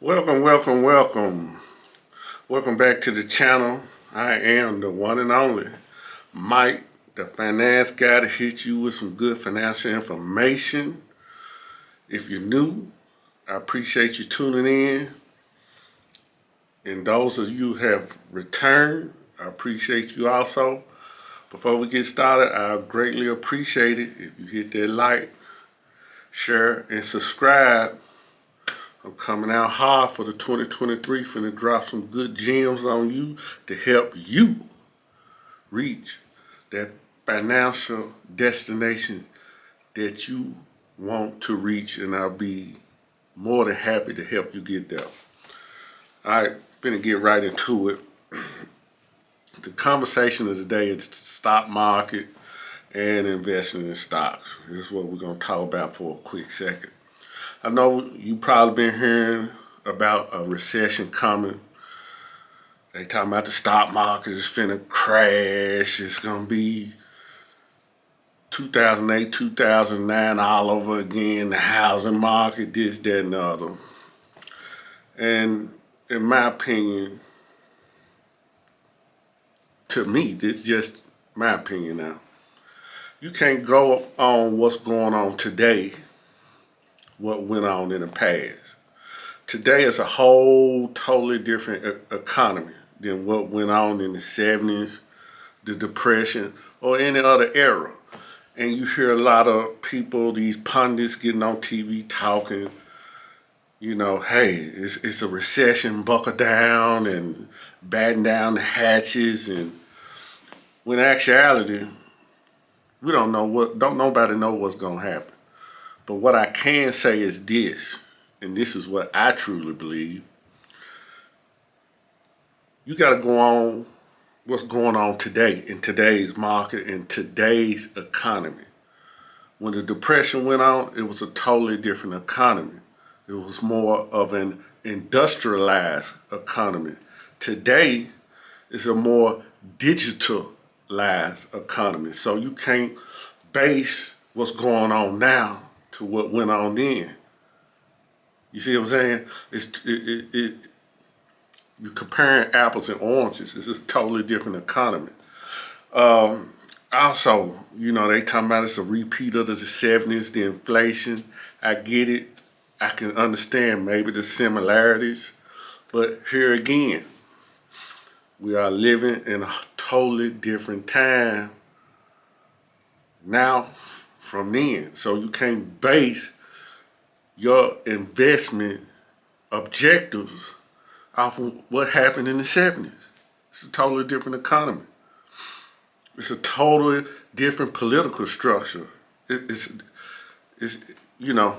Welcome. Welcome back to the channel. I am the one and only Mike, the finance guy, to hit you with some good financial information. If you're new, I appreciate you tuning in. And those of you who have returned, I appreciate you also. Before we get started, I greatly appreciate it if you hit that like, share, and subscribe. I'm coming out hard for the 2023, finna drop some good gems on you to help you reach that financial destination that you want to reach, and I'll be more than happy to help you get there. Alright, finna get right into it. The conversation of the day is the stock market and investing in stocks. This is what we're gonna talk about for a quick second. I know you probably been hearing about a recession coming. They talking about the stock market is finna crash. It's gonna be 2008, 2009 all over again. The housing market, this, that, and the other. And in my opinion, to me, this is just my opinion now. You can't go on what's going on today, what went on in the past. Today is a whole totally different economy than what went on in the 70s, the Depression, or any other era. And you hear a lot of people, these pundits getting on TV talking, you know, hey, it's a recession, buckle down and batten down the hatches. And when in actuality, we don't nobody know what's gonna happen. But what I can say is this, and this is what I truly believe. You got to go on what's going on today in today's market, in today's economy. When the Depression went on, it was a totally different economy. It was more of an industrialized economy. Today is a more digitalized economy. So you can't base what's going on now to what went on then. You see what I'm saying? You're comparing apples and oranges. This is a totally different economy. Also, you know, they talking about it's a repeat of the 70s, the inflation. I get it. I can understand maybe the similarities. But here again, we are living in a totally different time now from then. So you can't base your investment objectives off of what happened in the 70s. It's a totally different economy. It's a totally different political structure. It's you know,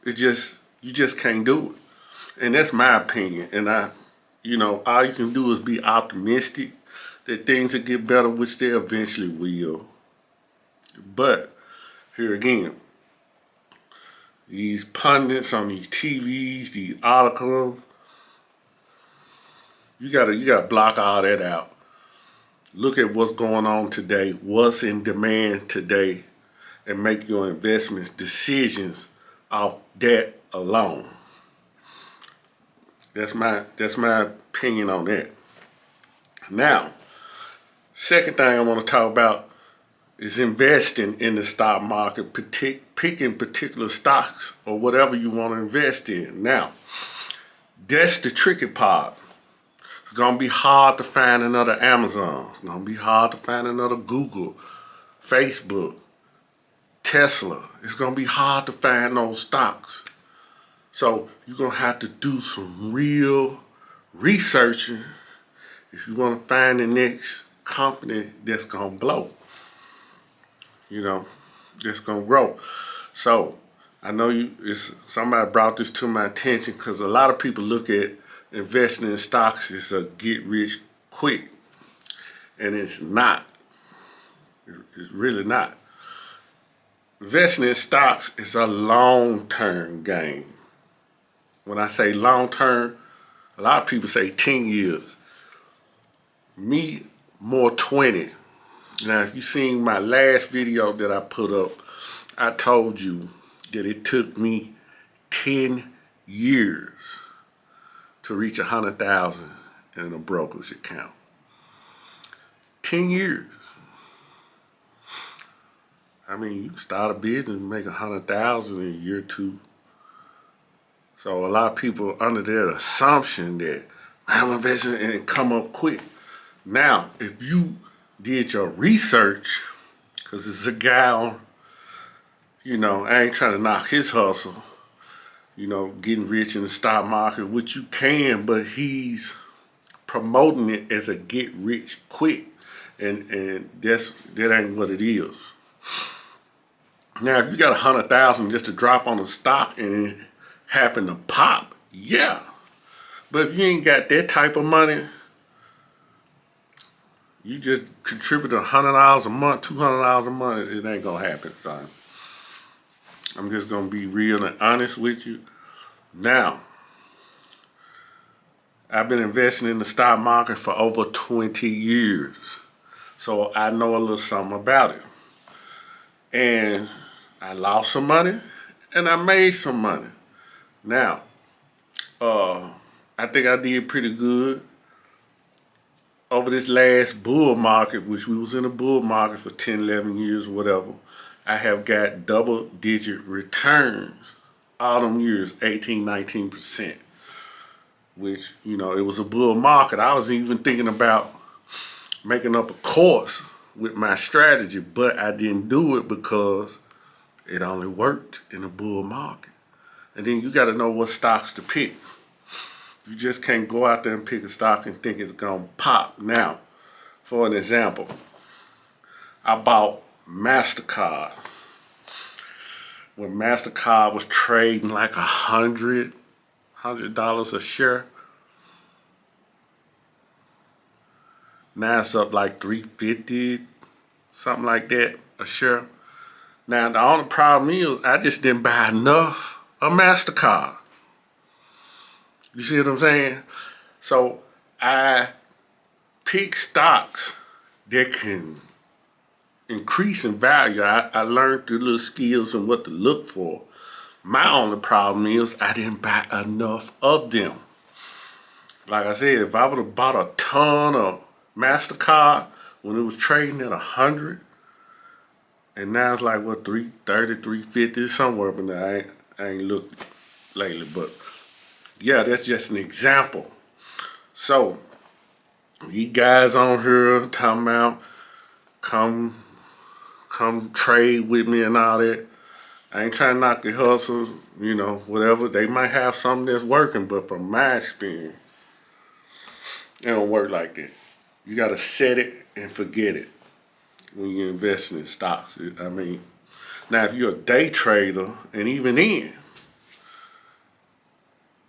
you just can't do it. And that's my opinion. And all you can do is be optimistic that things will get better, which they eventually will. But here again, these pundits on these TVs, these articles, you gotta block all that out. Look at what's going on today, what's in demand today, and make your investments decisions off that alone. That's my opinion on that. Now, second thing I want to talk about is investing in the stock market, picking particular stocks or whatever you want to invest in. Now, that's the tricky part. It's going to be hard to find another Amazon. It's going to be hard to find another Google, Facebook, Tesla. It's going to be hard to find those stocks. So you're going to have to do some real researching if you want to find the next company that's going to blow. You know, that's gonna grow. So I know somebody brought this to my attention because a lot of people look at investing in stocks as a get rich quick, and it's not. It's really not. Investing in stocks is a long-term game. When I say long-term, a lot of people say 10 years. Me, more 20. Now, if you seen my last video that I put up, I told you that it took me 10 years to reach 100,000 in a brokerage account. 10 years. I mean, you can start a business and make 100,000 in a year or two. So a lot of people are under that assumption that I'm investing and come up quick. Now, if you did your research, because it's a guy on, I ain't trying to knock his hustle, getting rich in the stock market, which you can, but he's promoting it as a get rich quick. And that ain't what it is. Now, if you got 100,000 just to drop on a stock and it happen to pop, yeah. But if you ain't got that type of money, you just contribute $100 a month, $200 a month, it ain't gonna happen, son. I'm just gonna be real and honest with you. Now, I've been investing in the stock market for over 20 years. So I know a little something about it. And I lost some money and I made some money. Now, I think I did pretty good over this last bull market, which we was in a bull market for 10, 11 years or whatever. I have got double-digit returns all them years, 18, 19%, which, it was a bull market. I was even thinking about making up a course with my strategy, but I didn't do it because it only worked in a bull market. And then you got to know what stocks to pick. You just can't go out there and pick a stock and think it's going to pop. Now, for an example, I bought MasterCard. When MasterCard was trading like $100 a share, now it's up like $350, something like that a share. Now, the only problem is I just didn't buy enough of MasterCard. You see what I'm saying? So I pick stocks that can increase in value. I learned the little skills and what to look for. My only problem is I didn't buy enough of them. Like I said, if I would have bought a ton of MasterCard when it was trading at 100, and now it's like, what, 330, 350, somewhere, but I ain't looked lately, but yeah, that's just an example. So, you guys on here talking about come trade with me and all that. I ain't trying to knock the hustles, whatever. They might have something that's working, but from my experience, it don't work like that. You got to set it and forget it when you're investing in stocks. I mean, now if you're a day trader, and even then,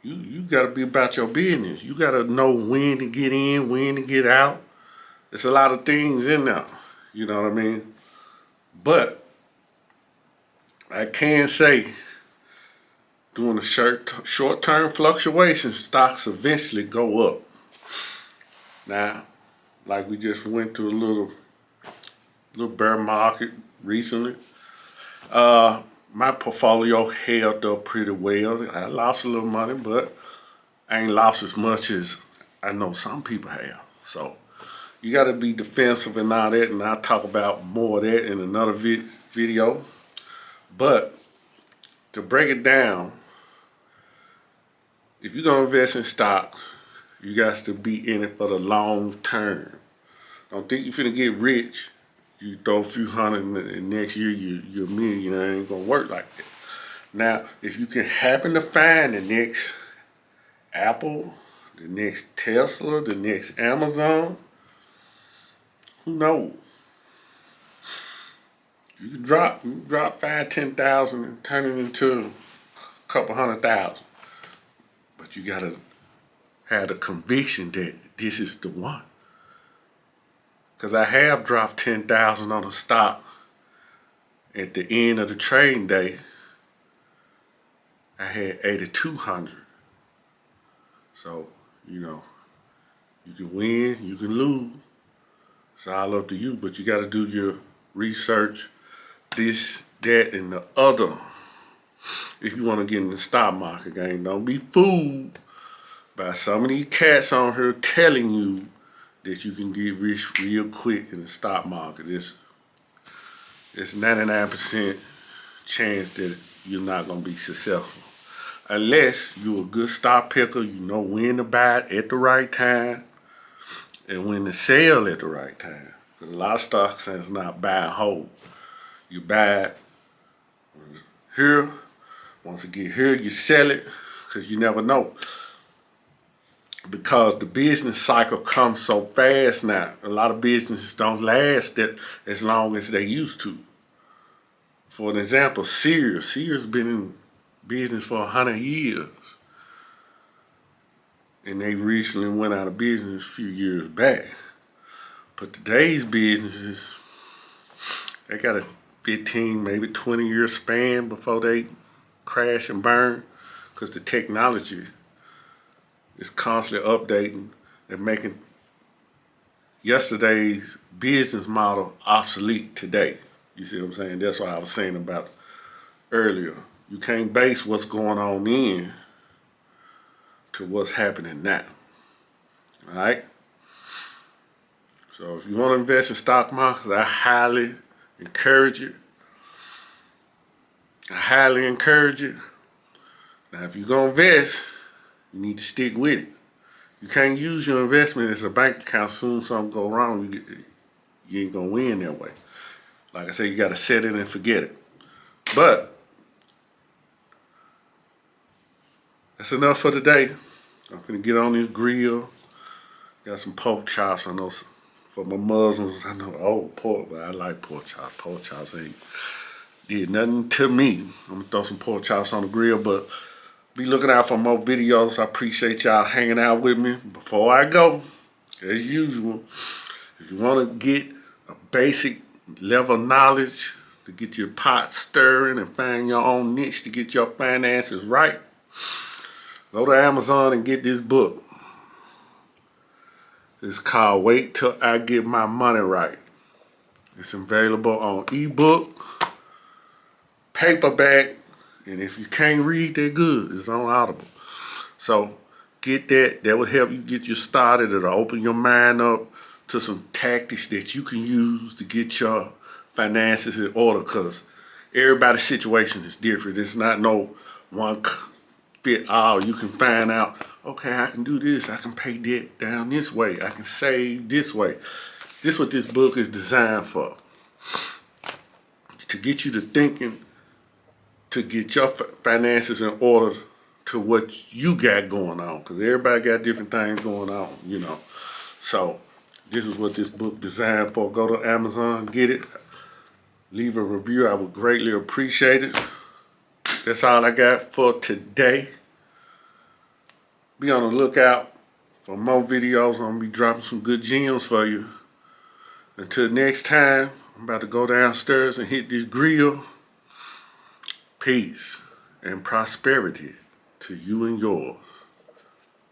you got to be about your business. You got to know when to get in, when to get out. There's a lot of things in there, you know what I mean? But I can say, during the short-term fluctuations, stocks eventually go up. Now, like we just went through a little bear market recently. My portfolio held up pretty well. I lost a little money, but I ain't lost as much as I know some people have. So you got to be defensive and all that, and I'll talk about more of that in another video. But to break it down, if you're going to invest in stocks, you got to be in it for the long term. Don't think you're finna get rich. You throw a few hundred and next year you're a millionaire. It ain't gonna work like that. Now, if you can happen to find the next Apple, the next Tesla, the next Amazon, who knows? You can drop 5,000, 10,000 and turn it into a couple 100,000. But you gotta have the conviction that this is the one. Because I have dropped 10,000 on a stock at the end of the trading day. I had 8,200. So, you can win, you can lose. It's all up to you, but you got to do your research, this, that, and the other. If you want to get in the stock market game, don't be fooled by some of these cats on here telling you that you can get rich real quick in the stock market. It's 99% chance that you're not gonna be successful. Unless you're a good stock picker, you know when to buy it at the right time and when to sell at the right time. A lot of stocks is not buy and hold. You buy it here, once it get here, you sell it, because you never know. Because the business cycle comes so fast now, a lot of businesses don't last that as long as they used to. For an example, Sears been in business for 100 years. And they recently went out of business a few years back. But today's businesses, they got a 15, maybe 20-year span before they crash and burn, because the technology is constantly updating and making yesterday's business model obsolete today. You see what I'm saying? That's what I was saying about earlier. You can't base what's going on then to what's happening now. All right? So if you want to invest in stock markets, I highly encourage it. I highly encourage it. Now, if you're going to invest, you need to stick with it. You can't use your investment as a bank account. Soon something go wrong, you ain't going to win that way. Like I said, you got to set it and forget it. But that's enough for today. I'm finna get on this grill. Got some pork chops. I know for my Muslims, I know pork, but I like pork chops. Pork chops ain't did nothing to me. I'm gonna throw some pork chops on the grill, but be looking out for more videos. I appreciate y'all hanging out with me. Before I go, as usual, if you want to get a basic level of knowledge to get your pot stirring and find your own niche to get your finances right, go to Amazon and get this book. It's called Wait Till I Get My Money Right. It's available on ebook, paperback, and if you can't read, they're good. It's on Audible. So get that. That will help you get you started. It'll open your mind up to some tactics that you can use to get your finances in order, because everybody's situation is different. It's not no one fit all. You can find out, okay, I can do this. I can pay debt down this way. I can save this way. This is what this book is designed for. To get you to thinking, to get your finances in order to what you got going on. Because everybody got different things going on, you know. So this is what this book designed for. Go to Amazon, get it. Leave a review. I would greatly appreciate it. That's all I got for today. Be on the lookout for more videos. I'm going to be dropping some good gems for you. Until next time, I'm about to go downstairs and hit this grill. Peace and prosperity to you and yours.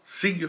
See ya.